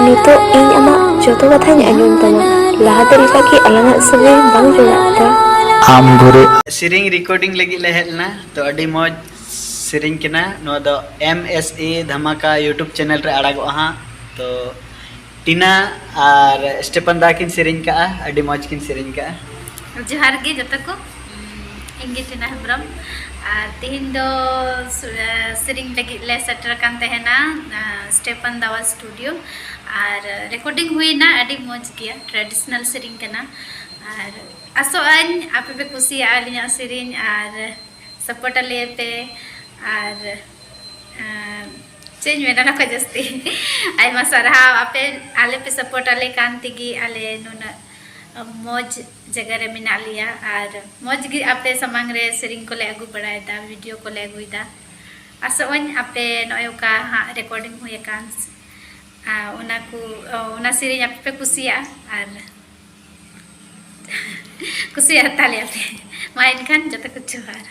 नितो इन अमा जोतो कथाኝ आंजम तमा लाहाते लेका की अलंगा सगे बांग जोड़ाता आम घुरे सिरिंग रिकॉर्डिंग लगी लहलना तो अड़ी मौज सिरिंग केना नो दो MSA धमाका यूट्यूब चैनल रे अड़ागो हाँ तो टीना और स्टेफन दा किन सिरिंग का अड़ी मौज किन सिरिंग का जोहार गे जतो को इंगे टीना हेब्रम तिहिन दो सिरिंग लगी ले सेटर कान तहेना स्टेफन दावा स्टूडियो और रिकॉर्डिंग हुई ना अड़ी मौज गया ट्रेडिशनल सिरिंग कना और आसो आन आपे पे कुसी आलिया सिरिंग और सपोर्ट ले पे और चेंज में ना को जस्ती आई मसरहा आपे आले पे सपोर्ट आले कांतिगी आले नुना मौज जगह रे मिना लिया और मौज गी आपे समांग रे सिरिंग को ले अगु बड़ायदा वीडियो को ले अगुइदा आसोन आपे नोयोका हाँ रिकॉर्डिंग हुई कान उना सिरिंग आपे पे कुसिया और कुसिया ताले आपे माइन खान जता कुछ जोहार